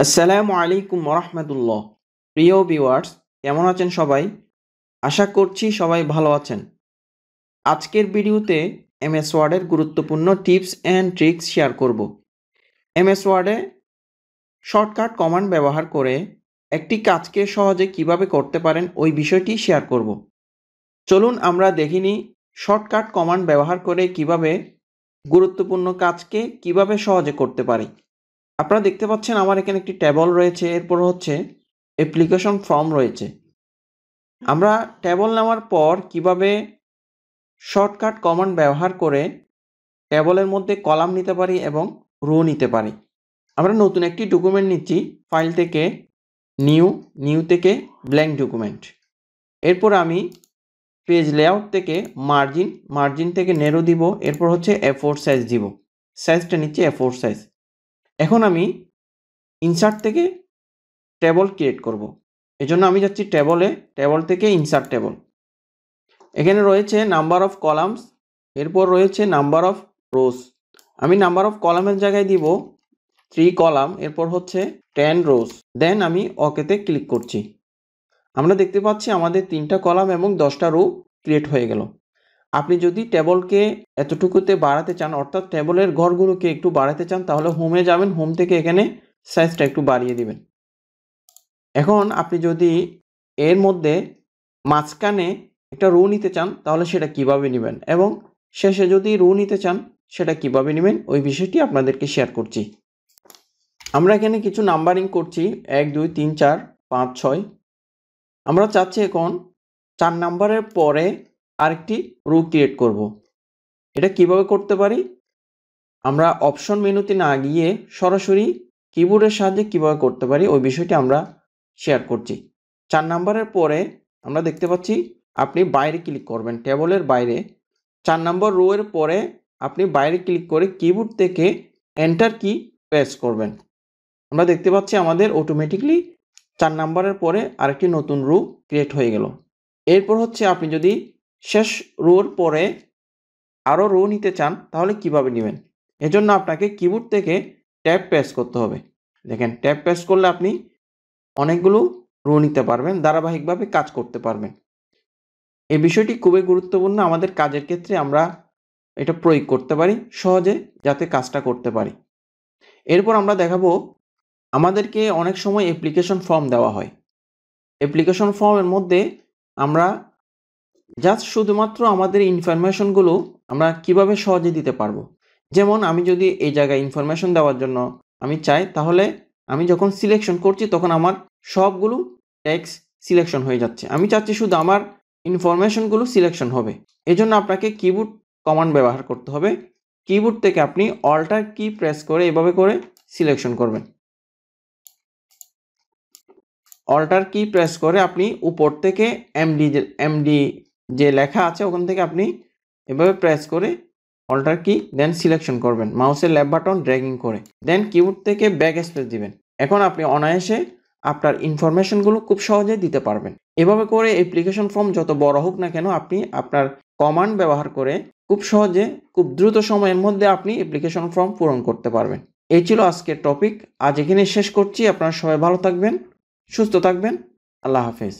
আসসালামু আলাইকুম ওরহমতুল্লাহ। প্রিয় ভিউয়ার্স, কেমন আছেন সবাই? আশা করছি সবাই ভালো আছেন। আজকের ভিডিওতে এমএস ওয়ার্ডের গুরুত্বপূর্ণ টিপস অ্যান্ড ট্রিক্স শেয়ার করব। এমএস ওয়ার্ডে শর্টকাট কমান্ড ব্যবহার করে একটি কাজকে সহজে কিভাবে করতে পারেন ওই বিষয়টি শেয়ার করব। চলুন আমরা দেখিনি শর্টকাট কমান্ড ব্যবহার করে কিভাবে গুরুত্বপূর্ণ কাজকে কিভাবে সহজে করতে পারি। আপনারা দেখতে পাচ্ছেন আমার এখানে একটি টেবল রয়েছে, এরপর হচ্ছে অ্যাপ্লিকেশন ফর্ম রয়েছে। আমরা টেবল নেওয়ার পর কিভাবে শর্টকাট কমান্ড ব্যবহার করে টেবলের মধ্যে কলাম নিতে পারি এবং রো নিতে পারি। আমরা নতুন একটি ডকুমেন্ট নিচ্ছি, ফাইল থেকে নিউ থেকে ব্ল্যাঙ্ক ডকুমেন্ট। এরপর আমি পেজ লেআউট থেকে মার্জিন থেকে নেরো দিব, এরপর হচ্ছে A4 সাইজ দিব। সাইজটা নিচ্ছি A4 সাইজ। এখন আমি ইনসার্ট থেকে টেবল ক্রিয়েট করব। এজন্য আমি যাচ্ছি টেবল থেকে ইনসার্ট টেবল। এখানে রয়েছে নাম্বার অফ কলামস, এরপর রয়েছে নাম্বার অফ রোজ। আমি নাম্বার অফ কলামের জায়গায় দিব 3 কলাম, এরপর হচ্ছে 10 রোজ। দেন আমি ওকেতে ক্লিক করছি। আমরা দেখতে পাচ্ছি আমাদের 3টা কলাম এবং 10টা রো ক্রিয়েট হয়ে গেল। আপনি যদি টেবলকে এতটুকুতে বাড়াতে চান, অর্থাৎ টেবলের ঘরগুলোকে একটু বাড়াতে চান, তাহলে হোমে যাবেন, হোম থেকে এখানে সাইজটা একটু বাড়িয়ে দিবেন। এখন আপনি যদি এর মধ্যে মাঝখানে একটা রো নিতে চান তাহলে সেটা কিভাবে নেবেন, এবং শেষে যদি রো নিতে চান সেটা কিভাবে নেবেন ওই বিষয়টি আপনাদেরকে শেয়ার করছি। আমরা এখানে কিছু নাম্বারিং করছি, 1 2 3 4 5 6। আমরা চাচ্ছি এখন 4 নাম্বারের পরে আরেকটি রো ক্রিয়েট করব। এটা কিভাবে করতে পারি? আমরা অপশন মেনুতে না গিয়ে সরাসরি কিবোর্ডের সাহায্যে কিভাবে করতে পারি ওই বিষয়টি আমরা শেয়ার করছি। 4 নাম্বারের পরে আমরা দেখতে পাচ্ছি আপনি বাইরে ক্লিক করবেন, টেবলের বাইরে 4 নম্বর রো এর পরে আপনি বাইরে ক্লিক করে কিবোর্ড থেকে এন্টার কি প্রেস করবেন। আমরা দেখতে পাচ্ছি আমাদের অটোমেটিকলি 4 নম্বরের পরে আরেকটি নতুন রো ক্রিয়েট হয়ে গেল। এরপর হচ্ছে আপনি যদি শেষ রোর পরে আরও রো নিতে চান তাহলে কিভাবে নেবেন? এজন্য আপনাকে কিবোর্ড থেকে ট্যাব প্রেস করতে হবে। দেখেন, ট্যাব প্রেস করলে আপনি অনেকগুলো রো নিতে পারবেন, ধারাবাহিকভাবে কাজ করতে পারবেন। এই বিষয়টি খুবই গুরুত্বপূর্ণ, আমাদের কাজের ক্ষেত্রে আমরা এটা প্রয়োগ করতে পারি সহজে, যাতে কাজটা করতে পারি। এরপর আমরা দেখাবো আমাদেরকে অনেক সময় অ্যাপ্লিকেশন ফর্ম দেওয়া হয়। অ্যাপ্লিকেশন ফর্মের মধ্যে আমরা জাস্ট শুধুমাত্র আমাদের ইনফরমেশনগুলো আমরা কিভাবে সহজে দিতে পারবো। যেমন আমি যদি এই জায়গায় ইনফরমেশন দেওয়ার জন্য আমি চাই, তাহলে আমি যখন সিলেকশন করছি তখন আমার সবগুলো টেক্সট সিলেকশন হয়ে যাচ্ছে। আমি চাচ্ছি শুধু আমার ইনফরমেশনগুলো সিলেকশন হবে। এজন্য আপনাকে কিবোর্ড কমান্ড ব্যবহার করতে হবে। কিবোর্ড থেকে আপনি অল্টার কি প্রেস করে এভাবে করে সিলেকশন করবেন। অল্টার কি প্রেস করে আপনি উপর থেকে এমডি যে লেখা আছে ওখান থেকে আপনি এভাবে প্রেস করে অল্টার কি দেন সিলেকশন করবেন, মাউসের লেফট বাটন ড্র্যাগিং করে, দেন কিবোর্ড থেকে ব্যাক স্পেস দিবেন। এখন আপনি অনায়াসে আপনার ইনফরমেশনগুলো খুব সহজে দিতে পারবেন। এভাবে করে অ্যাপ্লিকেশন ফর্ম যত বড় হোক না কেন, আপনি আপনার কমান্ড ব্যবহার করে খুব সহজে খুব দ্রুত সময়ের মধ্যে আপনি অ্যাপ্লিকেশন ফর্ম পূরণ করতে পারবেন। এই ছিল আজকের টপিক। আজ এখানে শেষ করছি। আপনারা সবাই ভালো থাকবেন, সুস্থ থাকবেন। আল্লাহ হাফেজ।